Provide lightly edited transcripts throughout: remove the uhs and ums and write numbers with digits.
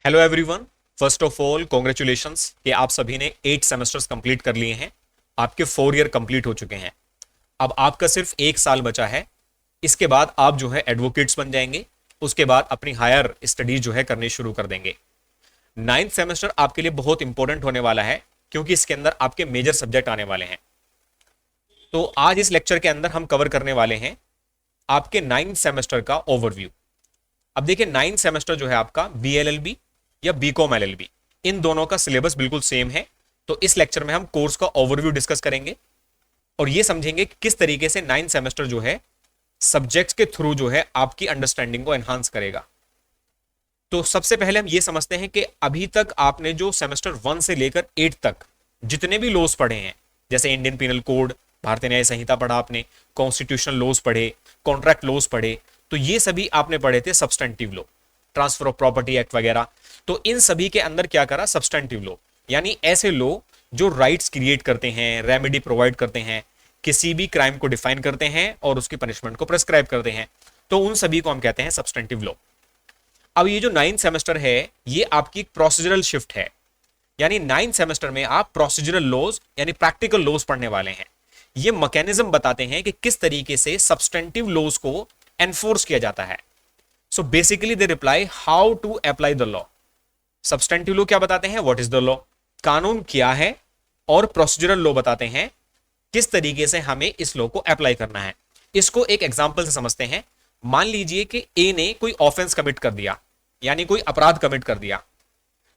Hello everyone. First of all congratulations कि आप सभी ने 8 सेमेस्टर्स कंप्लीट कर लिए हैं। आपके 4 ईयर कंप्लीट हो चुके हैं। अब आपका सिर्फ 1 साल बचा है। इसके बाद आप जो है एडवोकेट्स बन जाएंगे। उसके बाद अपनी हायर स्टडीज जो है करनी शुरू कर देंगे। 9th सेमेस्टर आपके लिए बहुत इंपॉर्टेंट होने वाला है क्योंकि इसके अंदर आपके मेजर सब्जेक्ट आने वाले हैं। तो आज इस लेक्चर के अंदर हम कवर करने वाले हैं आपके 9th सेमेस्टर का ओवरव्यू। अब देखिए 9th सेमेस्टर जो है आपका BLLB या BCom LLB, इन दोनों का सिलेबस बिल्कुल सेम है। तो इस लेक्चर में हम कोर्स का ओवरव्यू डिस्कस करेंगे और ये समझेंगे कि किस तरीके से 9th सेमेस्टर जो है सब्जेक्ट्स के थ्रू जो है आपकी अंडरस्टैंडिंग को एनहांस करेगा। तो सबसे पहले हम ये समझते हैं कि अभी तक आपने जो सेमेस्टर 1 से लेकर 8 तक जितने भी लॉज पढ़े हैं, जैसे इंडियन पिनल कोड, भारतीय न्याय संहिता पढ़ा आपने, कॉन्स्टिट्यूशनल लॉज पढ़े, कॉन्ट्रैक्ट लॉज पढ़े, तो ये सभी आपने पढ़े थे substantive law, transfer of property act वगैरह। तो इन सभी के अंदर क्या करा, सब्सटेंटिव लॉ, यानी ऐसे लॉ जो राइट्स क्रिएट करते हैं, रेमेडी प्रोवाइड करते हैं, किसी भी क्राइम को डिफाइन करते हैं और उसकी पनिशमेंट को प्रेस्क्राइब करते हैं। तो उन सभी को हम कहते हैं सब्सटेंटिव लॉ। अब ये जो 9th सेमेस्टर है ये आपकी प्रोसीजरल शिफ्ट है, यानी 9th सेमेस्टर में आप प्रोसीजरल लॉज यानी प्रैक्टिकल लॉज पढ़ने वाले हैं। ये मैकेनिज्म बताते हैं कि किस तरीके से सब्सटेंटिव लॉज को एनफोर्स किया जाता है। So basically they reply how to apply the law. Substantive law क्या बताते हैं, व्हाट इज द लॉ, कानून क्या है, और प्रोसीजरल लॉ बताते हैं किस तरीके से हमें इस लॉ को अप्लाई करना है। इसको एक एग्जांपल से समझते हैं। मान लीजिए कि ए ने कोई ऑफेंस कमिट कर दिया, यानी कोई अपराध कमिट कर दिया।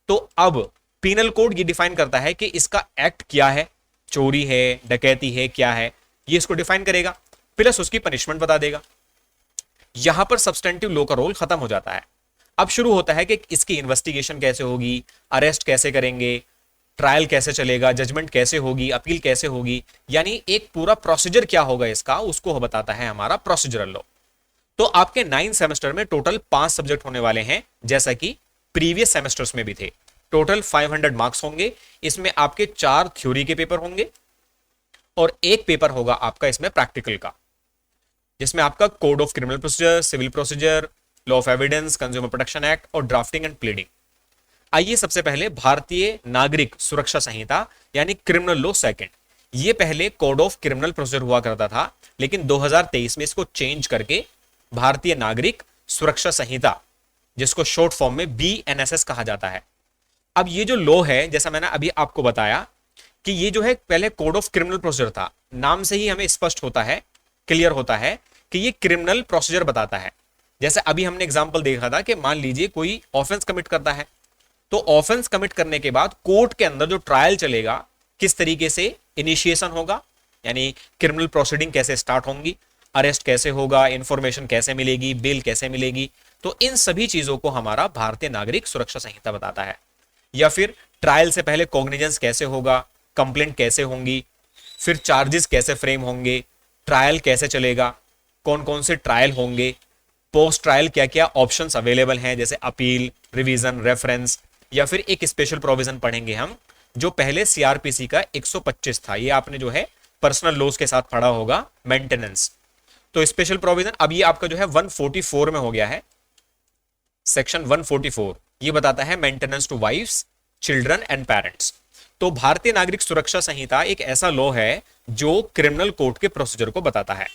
तो अब पीनल कोड ये डिफाइन करता है कि इसका एक्ट क्या है, चोरी है, डकैती है, क्या है, ये इसको डिफाइन करेगा, प्लस उसकी पनिशमेंट बता देगा। यहां पर सब्सटेंटिव लॉ का रोल खत्म हो जाता है। अब शुरू होता है कि इसकी इन्वेस्टिगेशन कैसे होगी, अरेस्ट कैसे करेंगे, ट्रायल कैसे चलेगा, जजमेंट कैसे होगी, अपील कैसे होगी, यानी एक पूरा प्रोसीजर क्या होगा इसका, उसको बताता है हमारा प्रोसीजरल लॉ। तो आपके 9th सेमेस्टर में टोटल 5 सब्जेक्ट होने वाले हैं, जैसा कि प्रीवियस सेमेस्टर्स में भी थे। टोटल 500 मार्क्स होंगे। इसमें आपके 4 थ्योरी के पेपर होंगे और एक पेपर होगा आपका इसमें प्रैक्टिकल का, जिसमें आपका code of criminal procedure, civil procedure, law of evidence, consumer protection act और ड्राफ्टिंग एंड प्लीडिंग। आइए सबसे पहले भारतीय नागरिक सुरक्षा संहिता यानी क्रिमिनल लॉ सेकंड। ये पहले कोड ऑफ क्रिमिनल प्रोसीजर हुआ करता था, लेकिन 2023 में इसको चेंज करके भारतीय नागरिक सुरक्षा संहिता, जिसको शॉर्ट फॉर्म में BNSS कहा जाता है। अब ये जो लॉ है, जैसा मैंने अभी आपको बताया कि ये जो है पहले कोड ऑफ क्रिमिनल प्रोसीजर था। नाम से ही हमें स्पष्ट होता है, क्लियर होता है कि ये क्रिमिनल प्रोसीजर बताता है। जैसे अभी हमने एग्जांपल देखा था कि मान लीजिए कोई ऑफेंस कमिट करता है, तो ऑफेंस कमिट करने के बाद कोर्ट के अंदर जो ट्रायल चलेगा, किस तरीके से इनिशिएशन होगा, यानी क्रिमिनल प्रोसीडिंग कैसे स्टार्ट होंगी, अरेस्ट कैसे होगा, इंफॉर्मेशन कैसे मिलेगी, बेल कैसे मिलेगी, तो इन सभी चीजों को हमारा भारतीय नागरिक सुरक्षा संहिता बताता है। या फिर ट्रायल से पहले कॉग्निजेंस कैसे होगा, कंप्लेंट कैसे होंगी, फिर चार्जेस कैसे फ्रेम होंगे, ट्रायल कैसे चलेगा, कौन कौन से ट्रायल होंगे, पोस्ट ट्रायल क्या क्या ऑप्शंस अवेलेबल हैं, जैसे अपील, रिवीजन, रेफरेंस, या फिर एक स्पेशल प्रोविजन पढ़ेंगे हम जो पहले CRPC का 125 था। ये आपने जो है पर्सनल लॉज के साथ पढ़ा होगा, मेंटेनेंस। तो स्पेशल प्रोविजन अब ये आपका जो है 144 में हो गया है। सेक्शन 144 ये बताता है maintenance to wifes, children and parents. तो भारतीय नागरिक सुरक्षा संहिता एक ऐसा लॉ है जो क्रिमिनल कोड के प्रोसीजर को बताता है।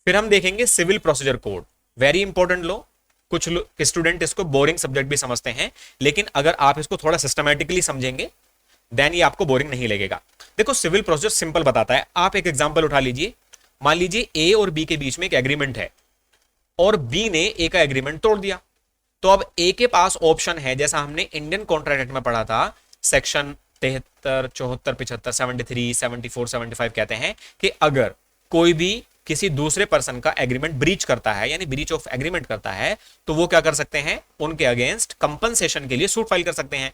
फिर हम देखेंगे civil procedure code, very important law. कुछ स्टूडेंट इसको बोरिंग सब्जेक्ट भी समझते हैं, लेकिन अगर आप इसको थोड़ा सिस्टमैटिकली समझेंगे देन ये आपको बोरिंग नहीं लगेगा। देखो सिविल प्रोसीजर सिंपल बताता है। आप एक एग्जांपल उठा लीजिए। मान लीजिए A और B के बीच में एक एग्रीमेंट है और B ने A का एग्रीमेंट तोड़ दिया। तो अब A के पास ऑप्शन है, जैसा हमने इंडियन कॉन्ट्रैक्ट एक्ट में पढ़ा था, सेक्शन 73, 74, 75, 73, 74, 75 कहते हैं कि अगर कोई भी किसी दूसरे पर्सन का एग्रीमेंट ब्रीच करता है, यानी ब्रीच ऑफ एग्रीमेंट करता है, तो वो क्या कर सकते हैं, उनके अगेंस्ट कंपनसेशन के लिए सूट फाइल कर सकते हैं।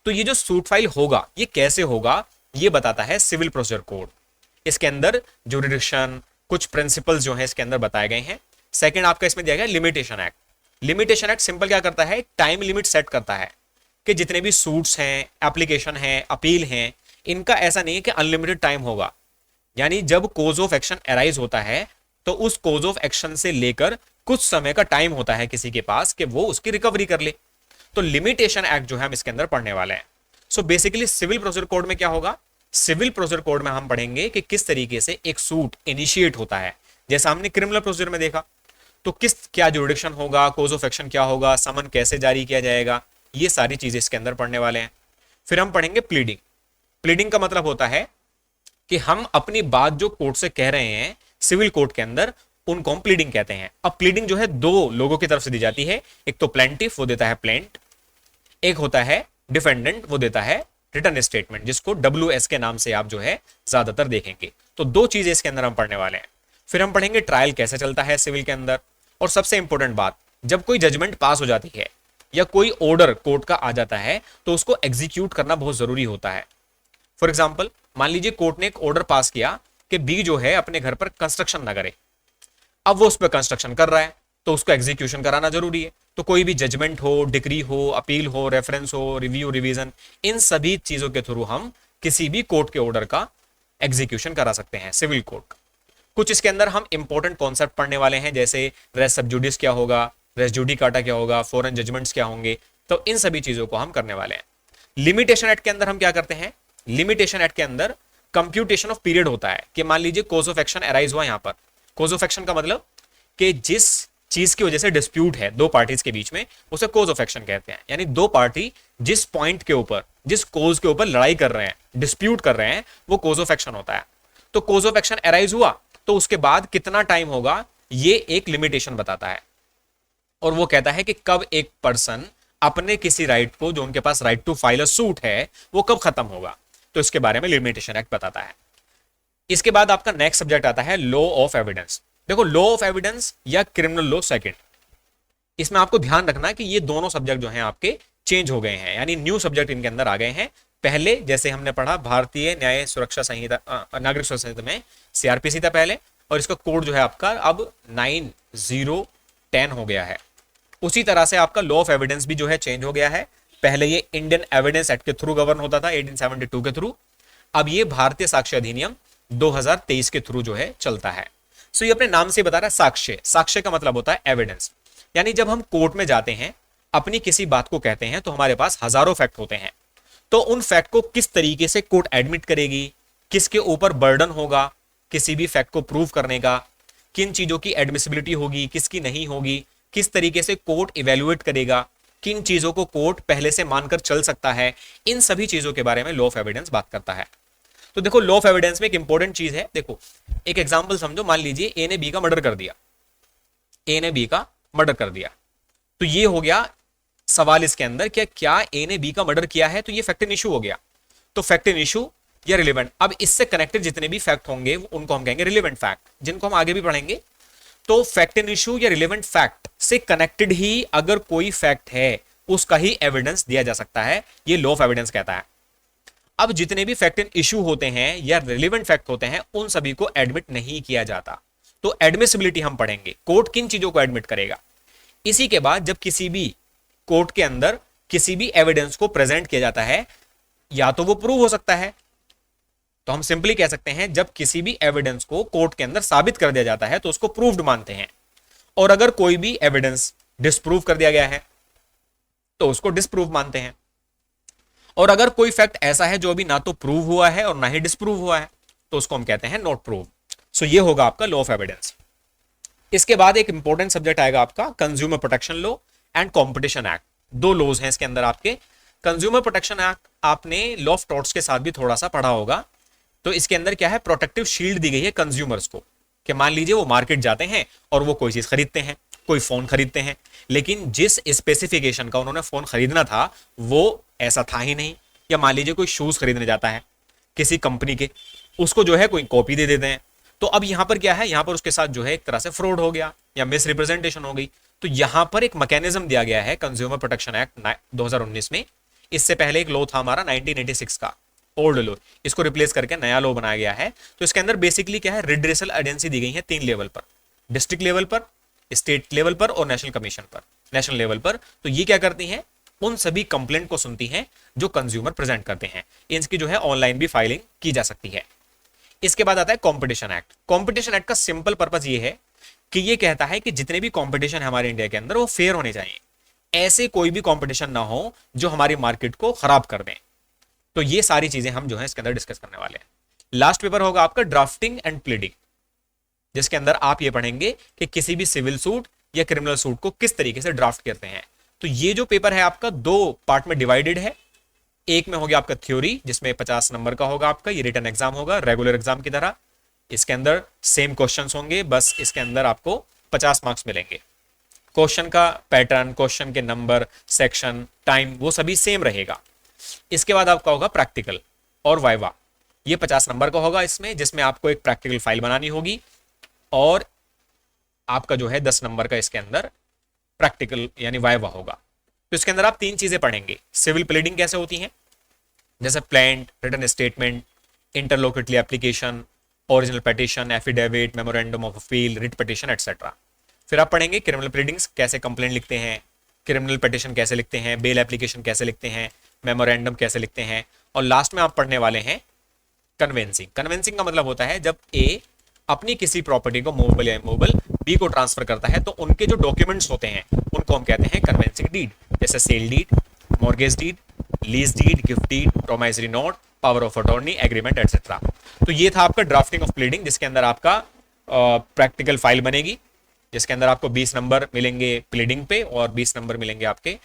तो ये जो सूट फाइल होगा ये कैसे होगा, ये बताता है सिविल प्रोसीजर कोड। इसके अंदर जुरिडिक्शन, कुछ प्रिंसिपल्स जो है इसके अंदर बताए गए हैं। सेकंड आपका इसमें दिया गया limitation act. Limitation act simple क्या करता है, टाइम लिमिट सेट करता है कि जितने भी सूट्स हैं, एप्लीकेशन है, अपील हैं, इनका ऐसा नहीं है कि अनलिमिटेड टाइम होगा। यानी जब कोज ऑफ एक्शन अराइज होता है तो उस कोज ऑफ एक्शन से लेकर कुछ समय का टाइम होता है किसी के पास कि वो उसकी रिकवरी कर ले। तो लिमिटेशन एक्ट जो है हम इसके अंदर पढ़ने वाले हैं। So basically civil procedure code में क्या होगा, सिविल प्रोसीजर कोड में हम पढ़ेंगे कि किस तरीके से एक सूट इनिशिएट होता है। जैसा हमने क्रिमिनल प्रोसीजर में देखा, तो किस क्या जुरिडिक्शन होगा, कोज ऑफ एक्शन क्या होगा, समन कैसे जारी किया जाएगा, ये सारी चीजें इसके अंदर पढ़ने वाले हैं। फिर हम पढ़ेंगे प्लीडिंग। प्लीडिंग का मतलब होता है कि हम अपनी बात जो कोर्ट से कह रहे हैं सिविल कोर्ट के अंदर, उनको हम प्लीडिंग कहते हैं। अब प्लीडिंग जो है दो लोगों की तरफ से दी जाती है, एक तो प्लेंटिफ वो देता है प्लेंट, एक होता है डिफेंडेंट वो देता है रिटर्न स्टेटमेंट, जिसको WS के नाम से आप जो है ज्यादातर देखेंगे। तो दो चीजें इसके अंदर हम पढ़ने वाले हैं। फिर हम पढ़ेंगे ट्रायल कैसे चलता है सिविल के अंदर, और सबसे इंपॉर्टेंट बात, जब कोई जजमेंट पास हो जाती है या कोई ऑर्डर कोर्ट का आ जाता है तो उसको एग्जीक्यूट करना बहुत जरूरी होता है। फॉर एग्जाम्पल, मान लीजिए कोर्ट ने एक ऑर्डर पास किया कि बी जो है अपने घर पर कंस्ट्रक्शन ना करे। अब वो उस पर कंस्ट्रक्शन कर रहा है तो उसको एग्जीक्यूशन कराना जरूरी है। तो कोई भी जजमेंट हो, डिक्री हो, अपील हो, रेफरेंस हो, रिव्यू, रिवीजन, इन सभी चीजों के थ्रू हम किसी भी कोर्ट के ऑर्डर का एग्जीक्यूशन करा सकते हैं सिविल कोर्ट। कुछ इसके अंदर हम इंपॉर्टेंट कॉन्सेप्ट पढ़ने वाले हैं, जैसे रेस सब जुडिस क्या होगा, रेस जुडिकाटा क्या होगा, फॉरेन जजमेंट्स क्या होंगे, तो इन सभी चीजों को हम करने वाले हैं। लिमिटेशन एक्ट के अंदर हम क्या करते हैं, लिमिटेशन एक्ट के अंदर कंप्यूटेशन ऑफ पीरियड होता है कि मान लीजिए कोज ऑफ एक्शन अराइज हुआ। यहां पर कोज ऑफ एक्शन का मतलब कि जिस चीज की वजह से डिस्प्यूट है दो पार्टीज के बीच में, उसे कोज ऑफ एक्शन कहते हैं। यानी दो पार्टी जिस पॉइंट के ऊपर, जिस कोज के ऊपर लड़ाई कर रहे हैं, डिस्प्यूट कर रहे हैं, वो कोज ऑफ एक्शन होता है। तो कोज ऑफ एक्शन अराइज हुआ तो उसके बाद कितना टाइम होगा, ये एक लिमिटेशन बताता है, और वो कहता है कि कब एक पर्सन अपने किसी राइट को, जो उनके पास right to file a suit है, वो कब खत्म होगा। तो इसके बारे में लिमिटेशन एक्ट बताता है। इसके बाद आपका नेक्स्ट सब्जेक्ट आता है लॉ ऑफ एविडेंस। देखो, लॉ ऑफ एविडेंस या क्रिमिनल लॉ सेकंड, इसमें आपको ध्यान रखना कि ये दोनों सब्जेक्ट जो हैं आपके चेंज हो गए हैं, यानी न्यू सब्जेक्ट इनके अंदर आ गए हैं। पहले जैसे हमने पढ़ा भारतीय न्याय सुरक्षा संहिता, नागरिक सुरक्षा संहिता में CRPC था पहले, और इसका कोड जो है आपका अब 9010 हो गया है। उसी तरह से आपका लॉ ऑफ एविडेंस भी जो है चेंज हो गया है। पहले ये इंडियन एविडेंस एक्ट के थ्रू गवर्न होता था 1872 के थ्रू, अब ये भारतीय साक्ष्य अधिनियम 2023 के थ्रू जो है चलता है। सो ये अपने नाम से बता रहा है साक्ष्य। साक्ष्य का मतलब होता है एविडेंस, यानी जब हम कोर्ट में जाते हैं, अपनी किसी बात को कहते हैं, तो हमारे पास हजारों फैक्ट होते हैं। तो उन फैक्ट को किस तरीके से कोर्ट एडमिट करेगी, किसके ऊपर बर्डन होगा किसी भी फैक्ट को प्रूव करने का, किन चीजों की एडमिसिबिलिटी होगी, किसकी नहीं होगी, किस तरीके से कोर्ट इवेल्युएट करेगा, किन चीजों को कोर्ट पहले से मानकर चल सकता है, इन सभी चीजों के बारे में लॉ ऑफ एविडेंस बात करता है। तो देखो, लॉ ऑफ एविडेंस में एक इंपॉर्टेंट चीज है। देखो, एक एग्जांपल समझो, मान लीजिए ए ने बी का मर्डर कर दिया, ए ने बी का मर्डर कर दिया, तो ये हो गया सवाल इसके अंदर क्या ए ने बी का मर्डर किया है, तो ये फैक्ट इन इशू हो गया। तो फैक्ट इन इशू या रिलेवेंट, अब इससे कनेक्टेड जितने भी फैक्ट होंगे उनको हम कहेंगे रिलेवेंट फैक्ट, जिनको हम आगे भी पढ़ेंगे। तो फैक्ट इन इशू या रिलेवेंट फैक्ट से कनेक्टेड ही अगर कोई फैक्ट है, उसका ही एविडेंस दिया जा सकता है, ये लॉ ऑफ एविडेंस कहता है। अब जितने भी फैक्ट इन इशू होते हैं या रिलेवेंट फैक्ट होते हैं, उन सभी को एडमिट नहीं किया जाता। तो एडमिसिबिलिटी हम पढ़ेंगे, कोर्ट किन चीजों को एडमिट करेगा। इसी के बाद जब किसी भी कोर्ट के अंदर किसी भी एविडेंस को प्रेजेंट किया जाता है, या तो वो प्रूव हो सकता है, तो हम सिंपली कह सकते हैं जब किसी भी एविडेंस को कोर्ट के अंदर साबित कर दिया जाता है तो उसको प्रूव्ड मानते हैं, और अगर कोई भी एविडेंस डिसप्रूव कर दिया गया है तो उसको डिसप्रूव मानते हैं, और अगर कोई फैक्ट ऐसा है जो अभी ना तो प्रूव हुआ है और ना ही डिसप्रूव हुआ है तो उसको हम कहते हैं नॉट प्रूव। सो ये होगा आपका लॉ ऑफ एविडेंस। इसके बाद एक इंपॉर्टेंट सब्जेक्ट आएगा आपका consumer protection law and competition act. दो लॉज हैं इसके अंदर आपके। कंज्यूमर प्रोटेक्शन एक्ट आपने लॉ ऑफ टॉर्ट्स के साथ भी थोड़ा सा पढ़ा होगा। तो इसके अंदर क्या है, प्रोटेक्टिव शील्ड दी गई है कंज्यूमर्स को, कि मान लीजिए वो मार्केट जाते हैं और वो कोई चीज खरीदते हैं, कोई फोन खरीदते हैं, लेकिन जिस स्पेसिफिकेशन का उन्होंने फोन खरीदना था वो ऐसा था ही नहीं। या मान लीजिए कोई शूज खरीदने जाता है किसी कंपनी के, उसको जो है कोई कॉपी दे देते हैं, तो अब यहां पर क्या है, यहां पर उसके साथ जो है एक तरह से फ्रॉड हो गया या मिस रिप्रेजेंटेशन हो गई। तो यहां पर एक मैकेनिज्म दिया गया है कंज्यूमर प्रोटेक्शन एक्ट 2019 में। इससे पहले एक लॉ था हमारा 1986 का ओल्ड लॉ, इसको रिप्लेस करके नया लॉ बनाया गया है। तो इसके अंदर बेसिकली क्या है, रिड्रेसल एजेंसी दी गई है 3 लेवल पर, डिस्ट्रिक्ट लेवल पर, स्टेट लेवल पर और नेशनल कमीशन पर, नेशनल लेवल पर। तो ये क्या करती हैं, उन सभी कंप्लेंट को सुनती हैं जो कंज्यूमर प्रेजेंट करते हैं। इनकी जो है ऑनलाइन भी फाइलिंग की जा सकती है। इसके बाद आता है कॉम्पिटिशन एक्ट। कॉम्पिटिशन एक्ट का सिंपल पर्पस ये है कि ये कहता है कि जितने भी कॉम्पिटिशन है हमारे इंडिया के अंदर वो फेयर होने चाहिए। ऐसे कोई भी कंपटीशन ना हो जो हमारी मार्केट को खराब कर दें। तो ये सारी चीजें हम जो है इसके अंदर डिस्कस करने वाले हैं। लास्ट पेपर होगा आपका ड्राफ्टिंग एंड प्लीडिंग, जिसके अंदर आप ये पढ़ेंगे कि किसी भी सिविल सूट या क्रिमिनल सूट को किस तरीके से ड्राफ्ट करते हैं। तो ये जो पेपर है आपका 2 पार्ट में डिवाइडेड है। एक में हो गया आपका थ्योरी, जिसमें 50 नंबर का होगा आपका, ये रिटन एग्जाम होगा रेगुलर एग्जाम की तरह। इसके अंदर सेम क्वेश्चंस होंगे, बस इसके अंदर आपको 50 मार्क्स मिलेंगे। क्वेश्चन का पैटर्न, क्वेश्चन के नंबर, सेक्शन, टाइम, वो सभी सेम रहेगा। इसके बाद आपका होगा प्रैक्टिकल और वाइवा, ये 50 नंबर का होगा इसमें, जिसमें आपको एक प्रैक्टिकल फाइल बनानी होगी और आपका जो है 10 नंबर का इसके अंदर प्रैक्टिकल यानी वाइवा होगा। तो इसके अंदर आप 3 चीजें पढ़ेंगे। सिविल प्लीडिंग कैसे होती है, जैसे plaint, written statement, interlocutory application, original petition, affidavit, memorandum of appeal, writ petition etcetera. फिर आप पढ़ेंगे क्रिमिनल प्लीडिंग्स, कैसे कंप्लेंट लिखते हैं, क्रिमिनल पिटीशन कैसे लिखते हैं, बेल एप्लीकेशन कैसे लिखते हैं, मेमोरेंडम कैसे लिखते हैं, और लास्ट में आप पढ़ने वाले हैं कन्वेंसिंग। कन्वेंसिंग का मतलब होता है जब ए अपनी किसी प्रॉपर्टी को मूवेबल या इमूवेबल बी को ट्रांसफर करता है तो उनके जो डॉक्यूमेंट्स होते हैं उनको हम कहते हैं कन्वेंसिंग डीड, जैसे sale deed, mortgage deed, lease deed, gift deed, promissory note, power of attorney, agreement etcetera. तो ये था आपका ड्राफ्टिंग ऑफ प्लीडिंग, जिसके अंदर आपका प्रैक्टिकल फाइल बनेगी, जिसके अंदर आपको 20 नंबर मिलेंगे प्लीडिंग पे और 20 नंबर मिलेंगे आपके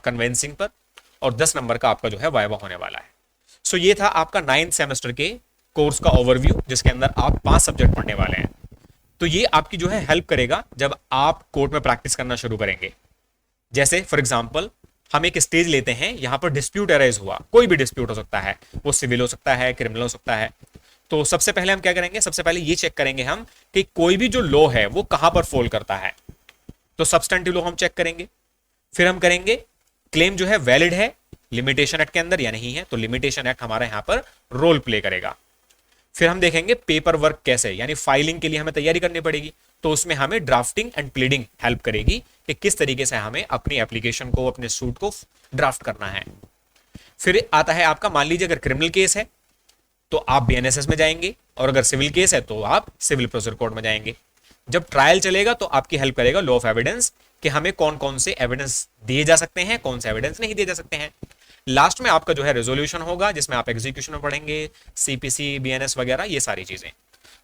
कन्वेंसिंग पर, और 10 नंबर का आपका जो है वाइवा होने वाला है। सो ये था आपका 9th सेमेस्टर के कोर्स का ओवरव्यू, जिसके अंदर आप 5 सब्जेक्ट पढ़ने वाले हैं। तो ये आपकी जो है हेल्प करेगा जब आप कोर्ट में प्रैक्टिस करना शुरू करेंगे। जैसे फॉर एग्जांपल हम एक स्टेज लेते हैं, यहां पर डिस्प्यूट अराइज हुआ, कोई भी डिस्प्यूट हो सकता है, वो सिविल हो सकता है, क्रिमिनल हो सकता है। तो सबसे पहले हम क्या करेंगे, सबसे पहले ये चेक करेंगे हम कि कोई भी जो लॉ है वो कहां पर फॉल करता है। तो सब्सटेंटिव लॉ हम चेक करेंगे। फिर हम करेंगे क्लेम जो है वैलिड है लिमिटेशन एक्ट के अंदर या नहीं है, तो लिमिटेशन एक्ट हमारा यहां पर रोल प्ले करेगा। फिर हम देखेंगे पेपर वर्क कैसे, यानी फाइलिंग के लिए हमें तैयारी करनी पड़ेगी, तो उसमें हमें ड्राफ्टिंग एंड प्लीडिंग हेल्प करेगी कि किस तरीके से हमें अपनी एप्लीकेशन को, अपने सूट को ड्राफ्ट करना है। फिर आता है आपका, मान लीजिए अगर क्रिमिनल केस है तो आप बीएनएसएस में जाएंगे, और अगर सिविल केस है तो आप सिविल प्रोसीजर कोर्ट में जाएंगे। जब ट्रायल चलेगा तो आपकी हेल्प करेगा लॉ ऑफ एविडेंस, कि हमें कौन कौन से एविडेंस दिए जा सकते हैं, कौन से एविडेंस नहीं दिए जा सकते हैं। लास्ट में आपका जो है रेजोल्यूशन होगा, जिसमें आप एग्जीक्यूशन में पढ़ेंगे, सीपीसी, बीएनएस वगैरह, ये सारी चीजें।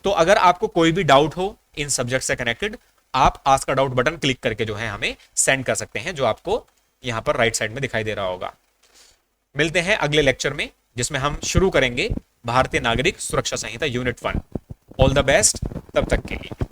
तो अगर आपको कोई भी डाउट हो इन सब्जेक्ट से कनेक्टेड, आप आस्क का डाउट बटन क्लिक करके जो है हमें सेंड कर सकते हैं, जो आपको यहां पर राइट साइड में दिखाई दे रहा होगा। मिलते हैं अगले लेक्चर में, जिसमें हम शुरू करेंगे भारतीय नागरिक सुरक्षा संहिता यूनिट 1। ऑल द बेस्ट तब तक के लिए।